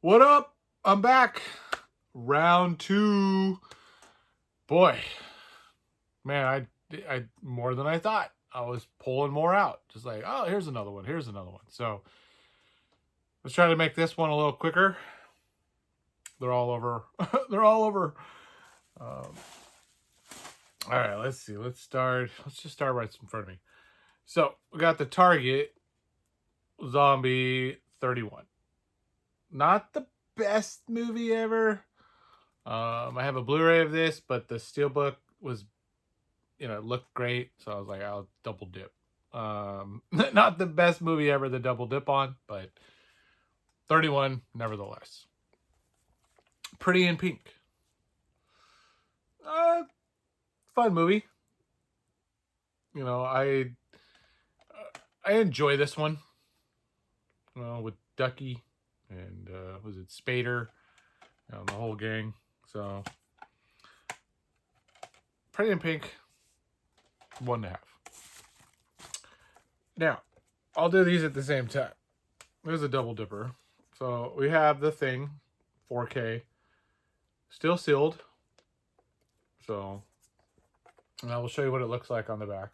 What up? I'm back. Round two. Boy, man, I more than I thought. I was pulling more out. Just like, oh, here's another one. Here's another one. So let's try to make this one a little quicker. They're all over. They're all over. Um, all right, let's see. Let's start. Let's just start right in front of me. So we got the Target Zombie 31. Not the best movie ever. I have a Blu-ray of this, but the Steelbook was, looked great, so I was like, I'll double dip. Not the best movie ever to double dip on, but 31 nevertheless. Pretty in Pink. Fun movie. I enjoy this one. With Ducky and was it Spader, the whole gang. So Pretty in Pink, 1.5. Now, I'll do these at the same time. There's a double dipper. So we have The Thing, 4K, still sealed. So, and I will show you what it looks like on the back,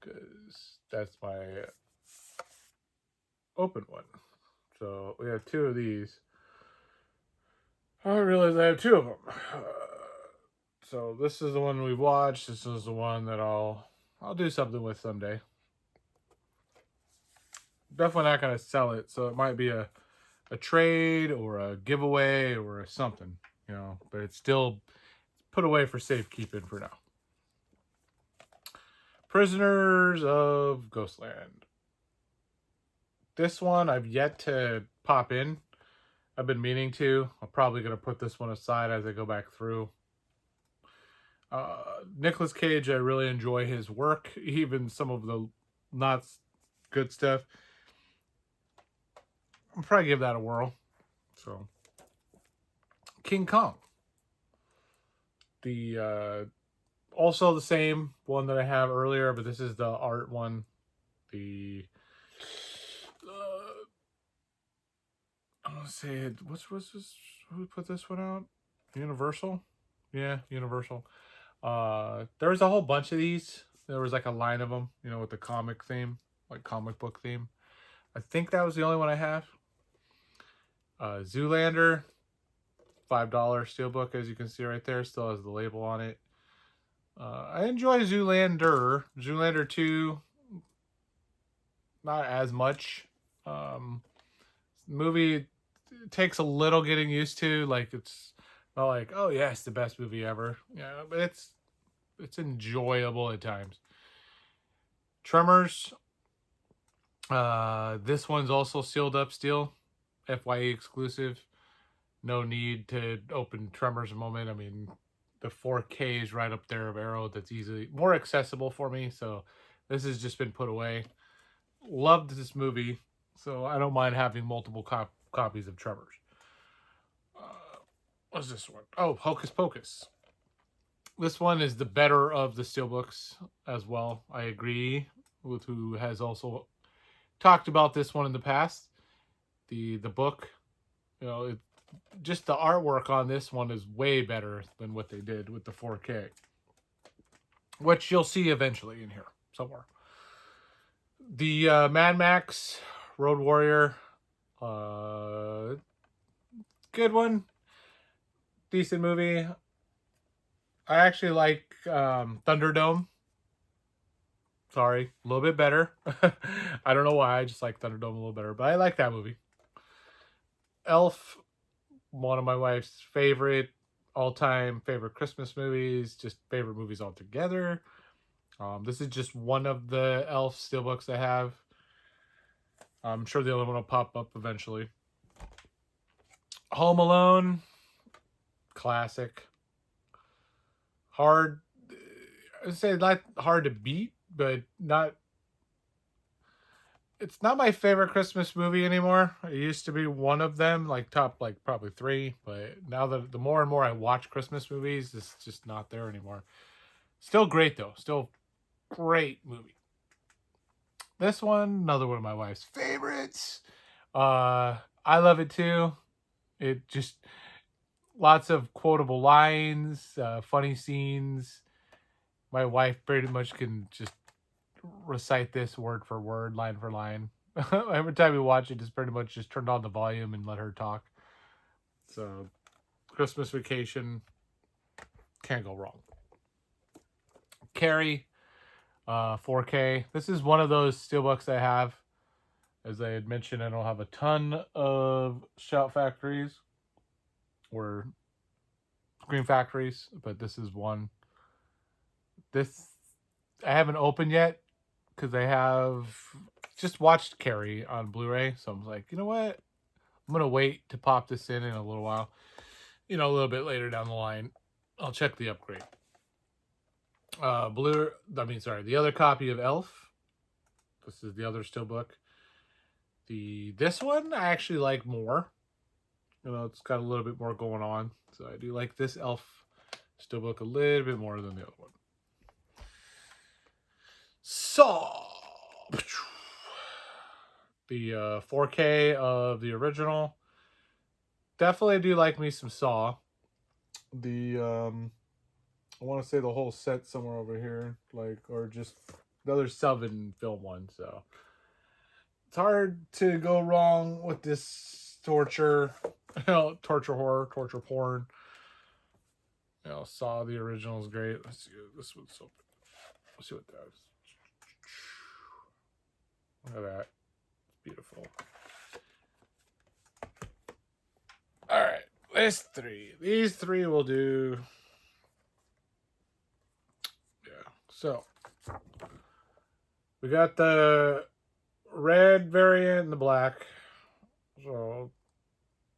because that's my open one. So we have two of these. I realize I have two of them. So this is the one we've watched. This is the one that I'll do something with someday. Definitely not going to sell it, so it might be a trade or a giveaway or something, but it's still put away for safekeeping for now. Prisoners of Ghostland. This one I've yet to pop in. I've been meaning to. I'm probably going to put this one aside as I go back through. Nicolas Cage, I really enjoy his work, even some of the not good stuff. I'll probably give that a whirl. So, King Kong. The also the same one that I have earlier, but this is the art one. The I want to say it. What's this? Who put this one out? Universal. Yeah, Universal. There was a whole bunch of these. There was like a line of them, with the comic theme, like comic book theme. I think that was the only one I have. Zoolander, $5 Steelbook, as you can see right there, still has the label on it. I enjoy Zoolander. Zoolander 2, not as much. Movie takes a little getting used to. Like, it's not like, oh yeah, it's the best movie ever. Yeah, but it's enjoyable at times. Tremors. This one's also sealed up still. FYE exclusive. No need to open Tremors a moment. I mean, the 4K is right up there of Arrow. That's easily more accessible for me. So this has just been put away. Loved this movie, so I don't mind having multiple copies of Tremors. What's this one? Oh, Hocus Pocus. This one is the better of the Steelbooks as well. I agree with who has also talked about this one in the past. The book, just the artwork on this one is way better than what they did with the 4K, which you'll see eventually in here somewhere. The Mad Max Road Warrior, good one, decent movie. I actually like Thunderdome. Sorry, a little bit better. I don't know why, I just like Thunderdome a little better, but I like that movie. Elf, one of my wife's all-time favorite Christmas movies, just favorite movies altogether. This is just one of the Elf Steelbooks I have. I'm sure the other one will pop up eventually. Home Alone, classic. Hard, I'd say not hard to beat, but it's not my favorite Christmas movie anymore. It used to be one of them, like top, like probably 3. But now that the more and more I watch Christmas movies, it's just not there anymore. Still great though. Still great movie. This one, another one of my wife's favorites. I love it too. It just lots of quotable lines, funny scenes. My wife pretty much can just recite this word for word, line for line. Every time we watch it, just pretty much just turned on the volume and let her talk. So, Christmas Vacation, can't go wrong. Carrie, 4K. This is one of those steelbooks I have. As I had mentioned, I don't have a ton of Shout Factories or Screen Factories, but this is one. This I haven't opened yet because I have just watched Carrie on Blu-ray. So I'm like, you know what? I'm going to wait to pop this in a little while. A little bit later down the line, I'll check the upgrade. The other copy of Elf. This is the other steelbook. This one I actually like more. It's got a little bit more going on. So I do like this Elf steelbook a little bit more than the other one. Saw. The 4K of the original. Definitely do like me some Saw. I want to say the whole set somewhere over here, or just another 7 film one. So it's hard to go wrong with this torture, torture horror, torture porn. Saw the original is great. Let's see this one's open. Let's see what that is. Look at that. It's beautiful. All right, list 3. These 3 will do. Yeah. So we got the red variant and the black. So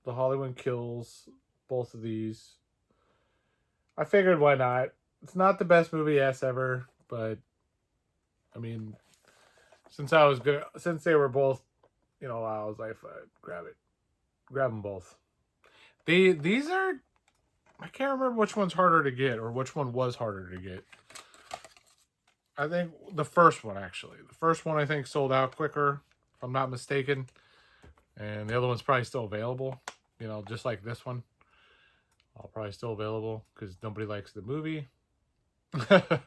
the Hollywood Kills, both of these. I figured why not. It's not the best movie ever, but I mean, since they were both, I was like, grab them both. These are, I can't remember which one's harder to get or which one was harder to get. I think the first one, actually. The first one, I think, sold out quicker, if I'm not mistaken. And the other one's probably still available, just like this one. Probably still available because nobody likes the movie. The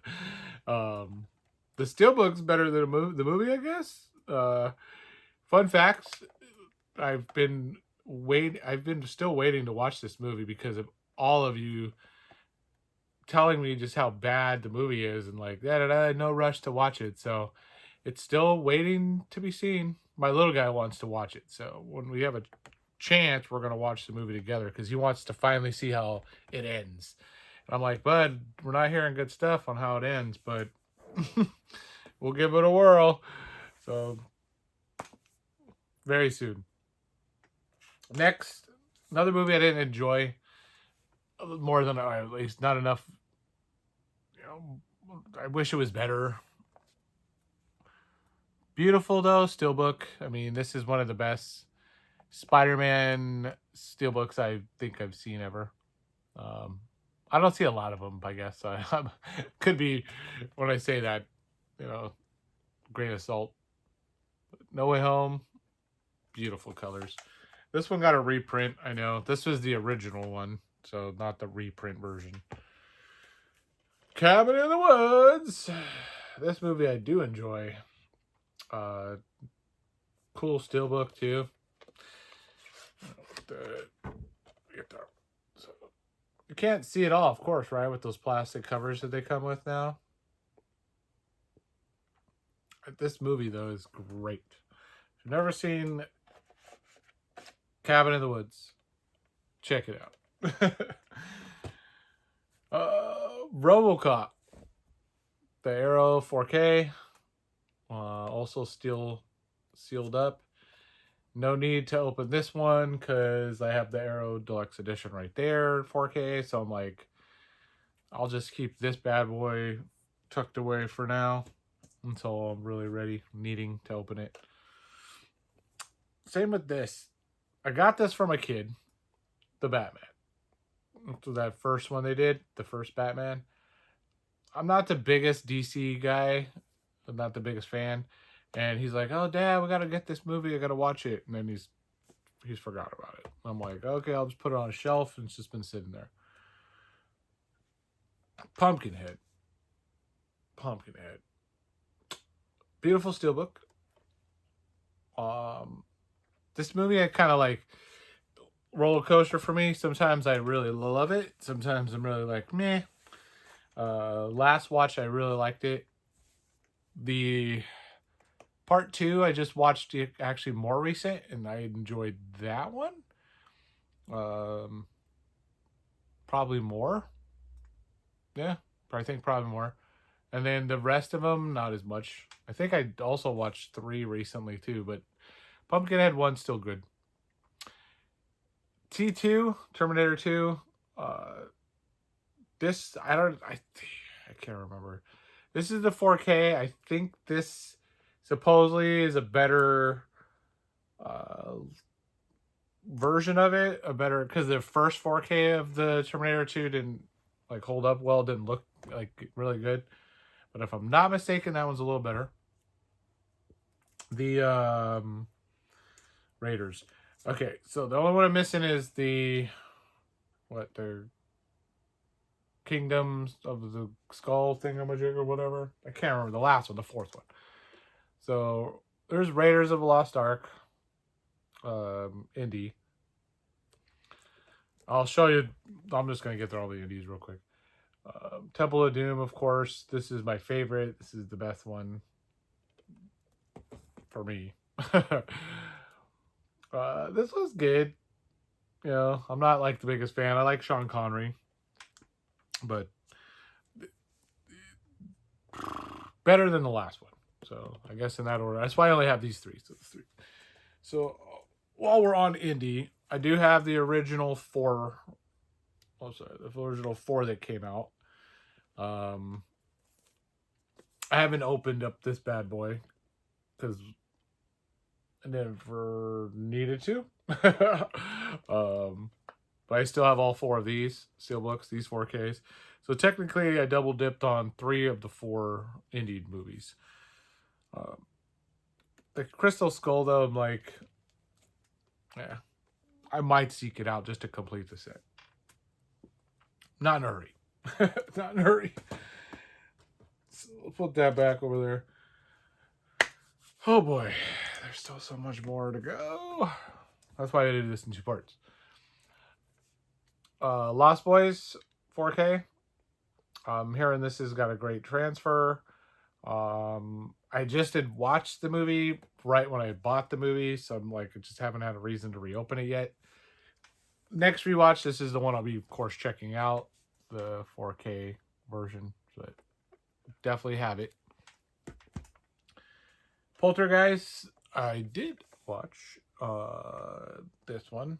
steelbook's better than the movie, I guess. Fun facts: I've been still waiting to watch this movie because of all of you telling me just how bad the movie is and no rush to watch it. So it's still waiting to be seen. My little guy wants to watch it, so when we have a chance, we're gonna watch the movie together because he wants to finally see how it ends. And I'm like, bud, we're not hearing good stuff on how it ends, but we'll give it a whirl. So very soon. Next, another movie I didn't enjoy more than, at least not enough. I wish it was better. Beautiful though, steelbook. I mean, this is one of the best Spider-Man steelbooks I think I've seen ever. I don't see a lot of them, I guess. Could be when I say that, grain of salt. No Way Home, beautiful colors. This one got a reprint, I know. This was the original one, so not the reprint version. Cabin in the Woods. This movie I do enjoy. Cool steelbook too. So you can't see it all, of course, right? With those plastic covers that they come with now. This movie though is great. If you've never seen Cabin in the Woods, check it out. RoboCop, the Arrow 4K, also still sealed up. No need to open this one because I have the Arrow Deluxe Edition right there, 4K. So I'm like, I'll just keep this bad boy tucked away for now until I'm really ready, needing to open it. Same with this. I got this for my kid, the Batman. So that first one they did, the first Batman. I'm not the biggest DC guy. I'm not the biggest fan. And he's like, oh, Dad, we got to get this movie. I got to watch it. And then he's he's forgot about it. I'm like, okay, I'll just put it on a shelf, and it's just been sitting there. Pumpkinhead. Beautiful steelbook. This movie I kind of like roller coaster for me. Sometimes I really love it. Sometimes I'm really like meh. Last watch I really liked it. The part 2 I just watched it actually more recent, and I enjoyed that one. Probably more. Yeah, I think probably more. And then the rest of them, not as much. I think I also watched 3 recently too, but Pumpkinhead 1's still good. T2, Terminator 2. This I can't remember. This is the 4K. I think this supposedly is a better version of it, because the first 4K of the Terminator 2 didn't like hold up well, didn't look like really good. But if I'm not mistaken, that one's a little better. The Raiders. Okay, so the only one I'm missing is the Kingdoms of the Skull thingamajig or whatever. I can't remember the last one, the 4th one. So there's Raiders of the Lost Ark. Indie. I'll show you. I'm just gonna get through all the indies real quick. Temple of Doom, of course. This is my favorite. This is the best one for me. This was good. You know, I'm not like the biggest fan. I like Sean Connery, but better than the last one. So I guess in that order. That's why I only have these 3. So the 3. So while we're on indie, I do have the original 4. Oh, sorry, the original 4 that came out. I haven't opened up this bad boy because I never needed to. But I still have all 4 of these steelbooks, these 4Ks. So technically, I double dipped on 3 of the 4 indie movies. The Crystal Skull, though, I'm like, yeah, I might seek it out just to complete the set. Not in a hurry. Not in a hurry. So we'll put that back over there. Oh boy, there's still so much more to go. That's why I did this in 2 parts. Lost Boys 4K. I'm hearing this has got a great transfer. I just had watched the movie right when I bought the movie, so I'm like, I just haven't had a reason to reopen it yet. Next rewatch, this is the one I'll be, of course, checking out, the 4K version, but definitely have it. Poltergeist, I did watch this one.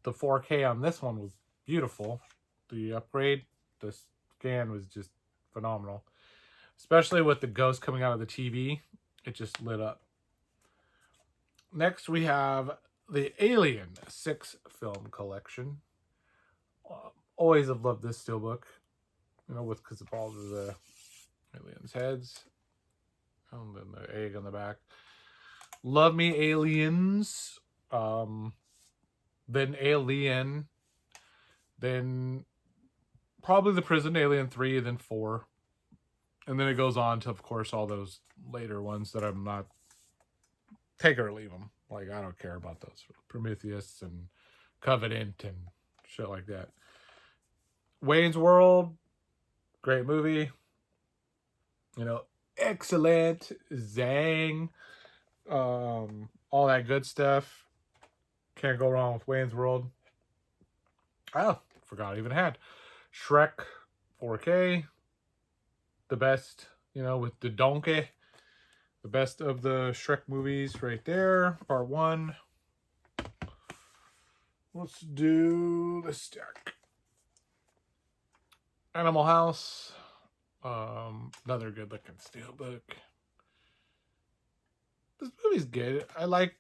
The 4K on this one was beautiful. The upgrade, the scan was just phenomenal. Especially with the ghost coming out of the TV. It just lit up. Next, we have the Alien 6 film collection. Always have loved this steelbook. You know, because of all of the aliens' heads. And then the egg on the back. Love me, Aliens. Then Alien. Then probably the Prison, Alien 3, then 4. And then it goes on to, of course, all those later ones that I'm not... Take or leave them. Like, I don't care about those. Prometheus and Covenant and shit like that. Wayne's World. Great movie. You know, excellent. Zang. All that good stuff. Can't go wrong with Wayne's World. Oh, forgot I even had Shrek 4K. The best, you know, with the donkey. The best of the Shrek movies right there. Part 1. Let's do the stack. Animal House. Another good looking steelbook. This movie's good. I like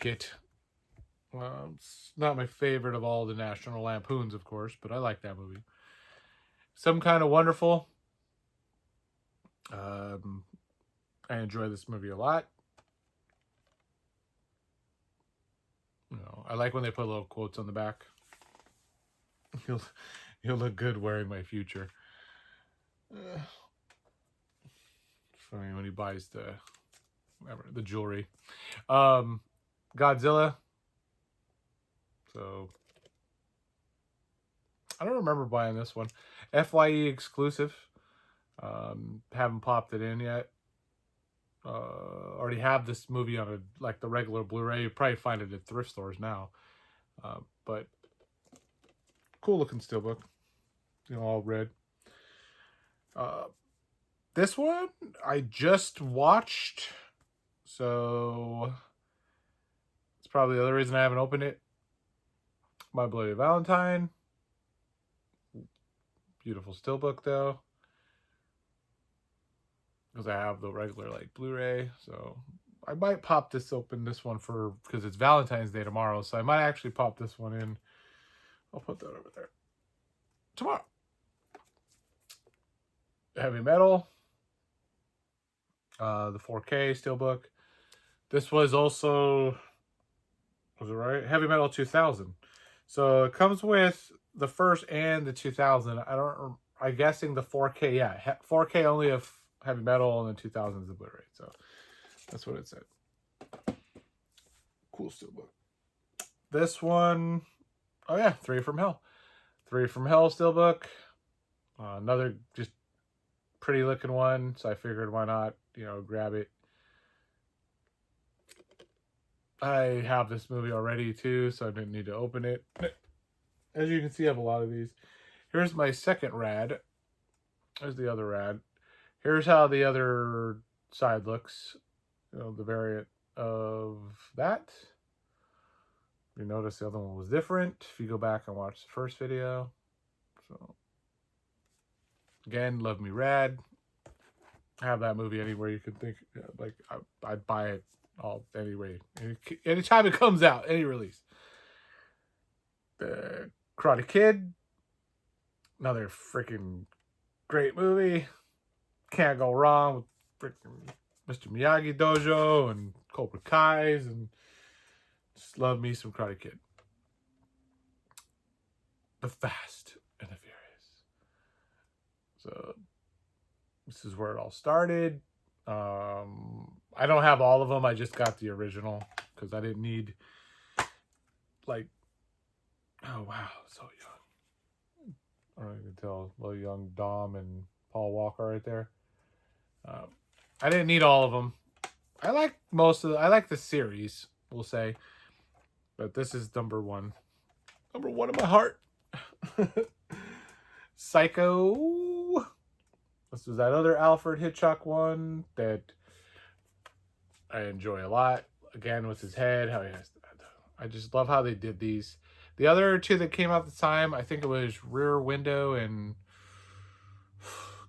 it. It's not my favorite of all the National Lampoons, of course, but I like that movie. Some Kind of Wonderful. I enjoy this movie a lot. You know, I like when they put little quotes on the back. You'll look good wearing my future. It's funny when he buys the jewelry. Godzilla. So I don't remember buying this one. FYE exclusive. Haven't popped it in yet. Already have this movie on the regular Blu-ray. You probably find it at thrift stores now. But cool looking steelbook. All red. This one I just watched, so it's probably the other reason I haven't opened it. My Bloody Valentine. Beautiful steelbook though, because I have the regular Blu-ray. So I might pop this open, this one, because it's Valentine's Day tomorrow. So I might actually pop this one in. I'll put that over there tomorrow. Heavy Metal. The 4K steelbook. This was also, was it right? Heavy Metal 2000. So it comes with the first and the 2000. I'm guessing the 4K. Yeah, 4K only of Heavy Metal, and the 2000 is the Blu-ray. So that's what it said. Cool steelbook. This one, oh yeah, 3 from Hell. 3 from Hell steelbook. Another just pretty looking one. So I figured why not, grab it. I have this movie already too, so I didn't need to open it. As you can see, I have a lot of these. Here's my second rad. There's the other rad. Here's how the other side looks. The variant of that. You notice the other one was different if you go back and watch the first video. So again, Love Me Rad. I have that movie anywhere you can think. I'd buy it all anyway. Anytime it comes out, any release. The Karate Kid. Another freaking great movie. Can't go wrong with freaking Mr. Miyagi Dojo and Cobra Kai's, and just love me some Karate Kid. The Fast and the Furious. So this is where it all started. I don't have all of them. I just got the original because I didn't need oh wow, so young. I don't even tell, little young Dom and Paul Walker right there. I didn't need all of them. I like I like the series, we'll say. But this is number one. Number one in my heart. Psycho. This was that other Alfred Hitchcock one that I enjoy a lot. Again, with his head, how he has. I just love how they did these. The other two that came out at the time, I think it was Rear Window and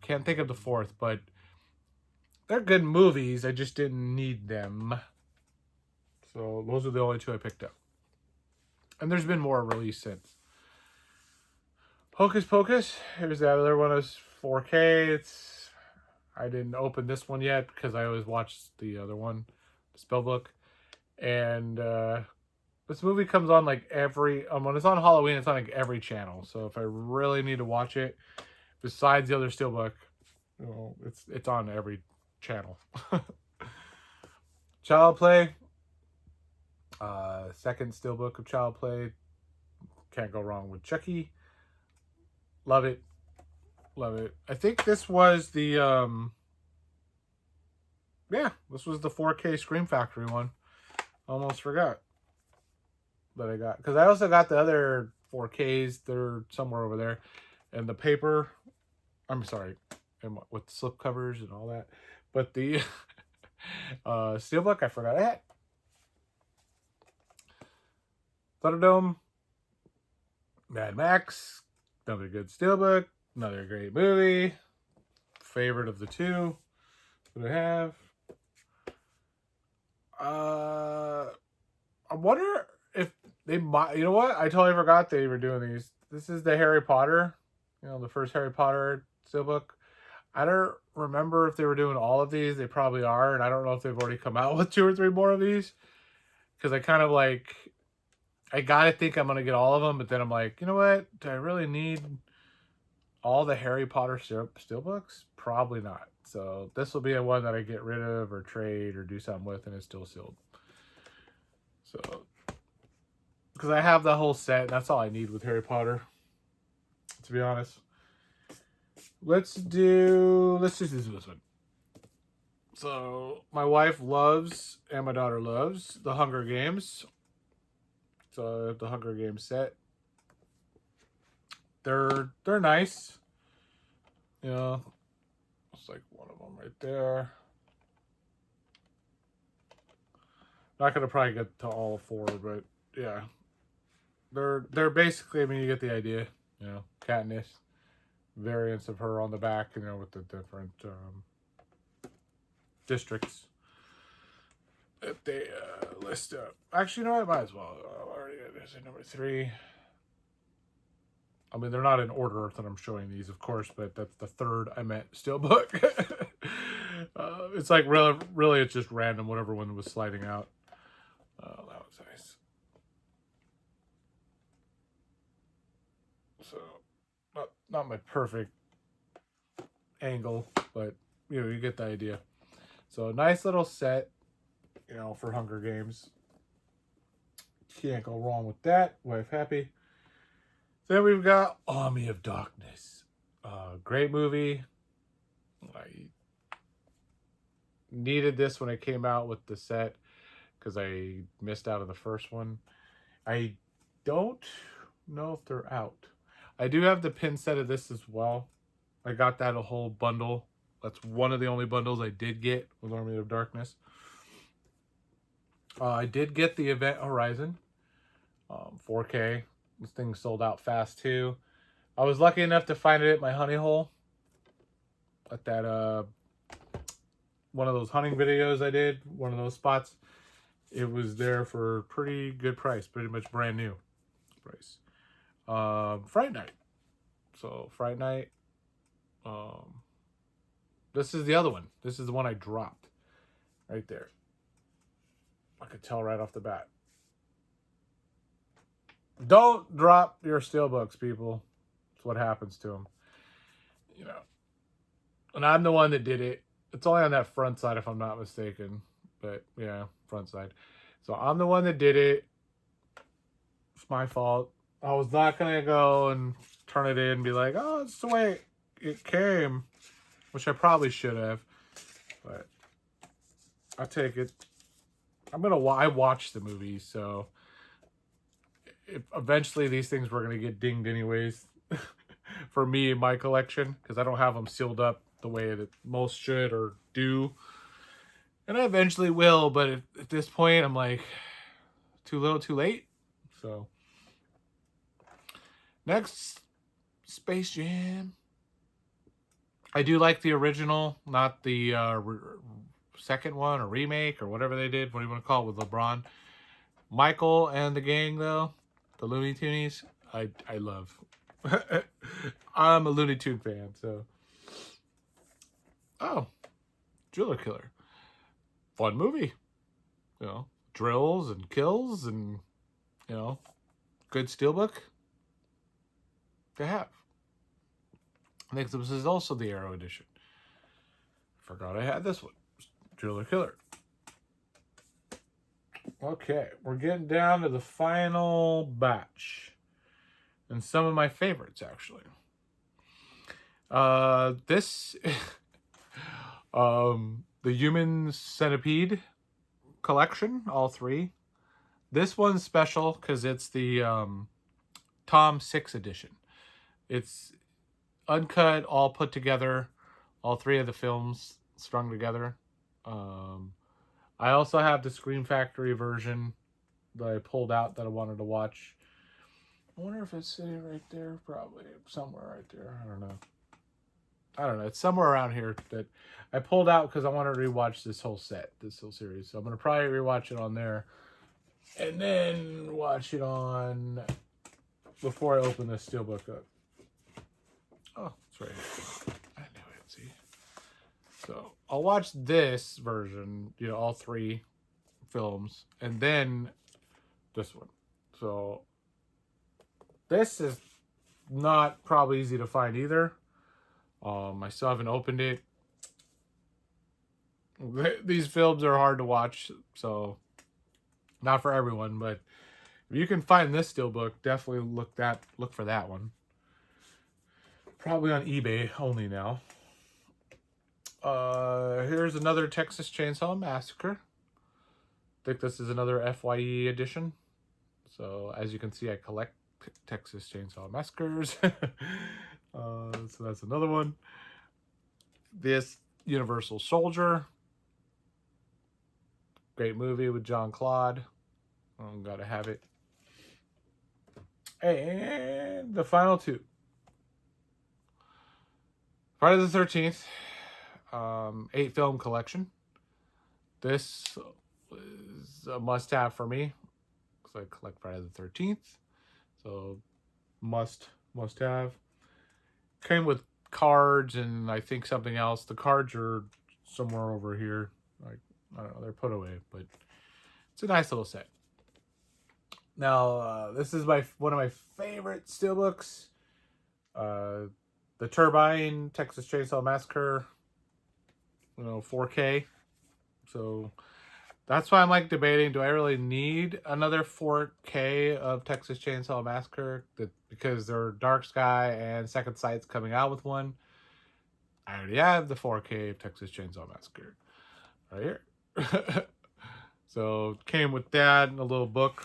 can't think of the fourth, but they're good movies. I just didn't need them. So those are the only two I picked up. And there's been more released since. Hocus Pocus. Here's the other one. Is 4K. I didn't open this one yet because I always watched the other one, the Steelbook. And this movie comes on when it's on Halloween, it's on every channel. So if I really need to watch it, besides the other Steelbook, it's on every channel. Child Play. Second Steelbook of Child Play. Can't go wrong with Chucky. Love it. Love it. I think this was the this was the 4K Scream Factory one. Almost forgot that I got, because I also got the other 4Ks. They're somewhere over there, and the paper. I'm sorry, and with the slip covers and all that. But the Steelbook, I forgot I had. Thunderdome, Mad Max, another good Steelbook, another great movie. Favorite of the two that I have. I wonder if they might. You know what? I totally forgot they were doing these. This is the Harry Potter. The first Harry Potter Steelbook. I don't remember if they were doing all of these. They probably are, and I don't know if they've already come out with 2 or 3 more of these. Because I kind of I gotta think I'm gonna get all of them, but then I'm like, you know what? Do I really need all the Harry Potter steelbooks? Probably not. So this will be a one that I get rid of or trade or do something with, and it's still sealed. So, because I have the whole set, and that's all I need with Harry Potter, to be honest. Let's just do this one. So my wife loves and my daughter loves the Hunger Games. So the Hunger Games set. They're nice. You know, it's like one of them right there. Not gonna probably get to all four, but yeah, they're basically. I mean, you get the idea. You know, Katniss, variants of her on the back. You know, with the different districts that they list up. Actually, you know, I might as well. Already, there's a number 3. I mean, they're not in order that I'm showing these, of course, but that's the third I meant Steelbook. It's like really, it's just random, whatever one was sliding out. Oh, that was nice. So, not my perfect angle, but you know, you get the idea. So, nice little set, you know, for Hunger Games. Can't go wrong with that. Wife happy. Then we've got Army of Darkness. Great movie. I needed this when it came out with the set because I missed out on the first one. I don't know if they're out. I do have the pin set of this as well. I got that a whole bundle. That's one of the only bundles I did get with Army of Darkness. I did get the Event Horizon 4K. This thing sold out fast too. I was lucky enough to find it at my honey hole at that one of those hunting videos I did, one of those spots. It was there for a pretty good price, pretty much brand new price. Fright Night. So Fright Night. This is the other one. This is the one I dropped right there. I could tell right off the bat. Don't drop your steelbooks, people. That's what happens to them. You know. And I'm the one that did it. It's only on that front side, if I'm not mistaken. But, yeah, front side. So, I'm the one that did it. It's my fault. I was not going to go and turn it in and be like, oh, it's the way it came. Which I probably should have. But, I'll take it. I watched the movie, so eventually these things were going to get dinged anyways for me in my collection because I don't have them sealed up the way that most should or do. And I eventually will, but at this point, I'm like, too little, too late. So, next, Space Jam. I do like the original, not the second one or remake or whatever they did. What do you want to call it with LeBron? Michael and the gang, though, the Looney Tunes, I love. I'm a Looney Tune fan, so. Oh, Driller Killer. Fun movie. You know, drills and kills and, you know, good steelbook to have. I think this is also the Arrow edition. Forgot I had this one. Driller Killer. Okay, we're getting down to the final batch. And some of my favorites, actually. This... the Human Centipede collection, all 3. This one's special because it's the Tom 6 edition. It's uncut, all put together, all 3 of the films strung together. I also have the Scream Factory version that I pulled out that I wanted to watch. I wonder if it's sitting right there. Probably somewhere right there. I don't know. It's somewhere around here that I pulled out because I wanted to rewatch this whole set, this whole series. So I'm going to probably rewatch it on there and then watch it on before I open this steelbook up. Oh, it's right here. I knew it, see? So I'll watch this version, you know, all 3 films, and then this one. So this is not probably easy to find either. I still haven't opened it. These films are hard to watch, so not for everyone, but if you can find this Steelbook, definitely look for that one. Probably on eBay only now. Here's another Texas Chainsaw Massacre. I think this is another FYE edition. So as you can see, I collect Texas Chainsaw Massacres. So that's another one. This Universal Soldier. Great movie with John Claude. Gotta have it. And the final two. Friday the 13th. 8-film collection. This is a must-have for me because I collect Friday the 13th. So must have. Came with cards and I think something else. The cards are somewhere over here. Like, I don't know, they're put away, but it's a nice little set. Now, this is one of my favorite Steelbooks. The Turbine Texas Chainsaw Massacre, 4K. So that's why I'm like debating, do I really need another 4K of Texas Chainsaw Massacre? Because they're Dark Sky and Second Sight's coming out with one. I already have the 4K of Texas Chainsaw Massacre right here. So came with that and a little book.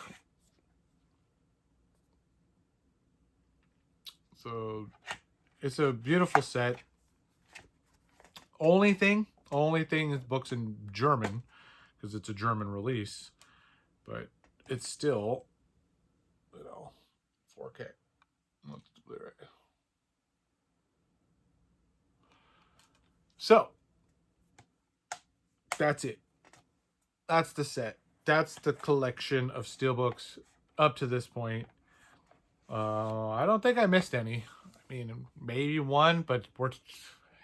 So it's a beautiful set. Only thing is books in German because it's a German release, but it's still, 4K. Let's do it right. So that's it. That's the set. That's the collection of Steelbooks up to this point. I don't think I missed any. I mean, maybe one, but worth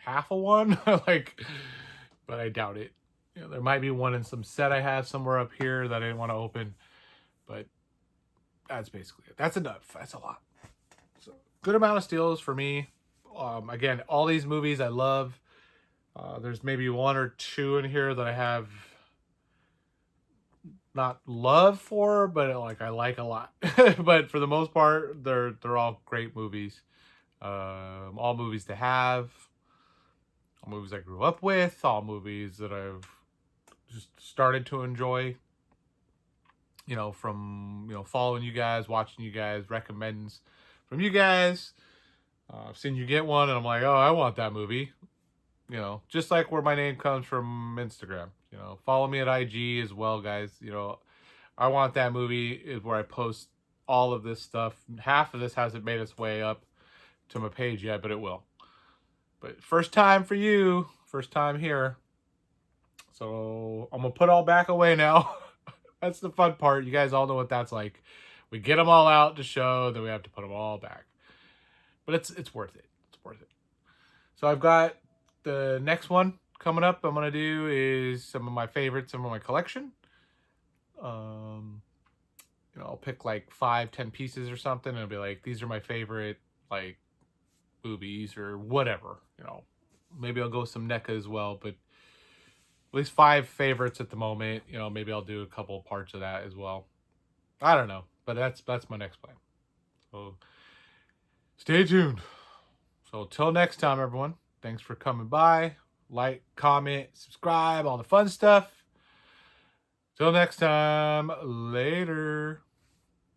half a one. But I doubt it. There might be one in some set I have somewhere up here that I didn't want to open, but that's basically it. That's enough. That's a lot. So good amount of steals for me. Again, all these movies I love. There's maybe one or two in here that I have not love for, but I like a lot. But for the most part, they're all great movies. All movies to have. All movies I grew up with. All movies that I've just started to enjoy. From following you guys, watching you guys, recommends from you guys. I've seen you get one, and I'm like, oh, I want that movie. Just like where my name comes from Instagram. Follow me at IG as well, guys. I want that movie is where I post all of this stuff. Half of this hasn't made its way up to my page yet, but it will. But first time for you, first time here. So I'm going to put all back away now. That's the fun part. You guys all know what that's like. We get them all out to show, then we have to put them all back. But it's worth it. It's worth it. So I've got the next one coming up. I'm going to do is some of my favorites, some of my collection. I'll pick like 5-10 pieces or something, and it'll be like, these are my favorite movies or whatever. Maybe I'll go some NECA as well, but at least 5 favorites at the moment. Maybe I'll do a couple of parts of that as well. I don't know, but that's my next plan. So stay tuned. So till next time, everyone. Thanks for coming by. Like, comment, subscribe, all the fun stuff. Till next time, later.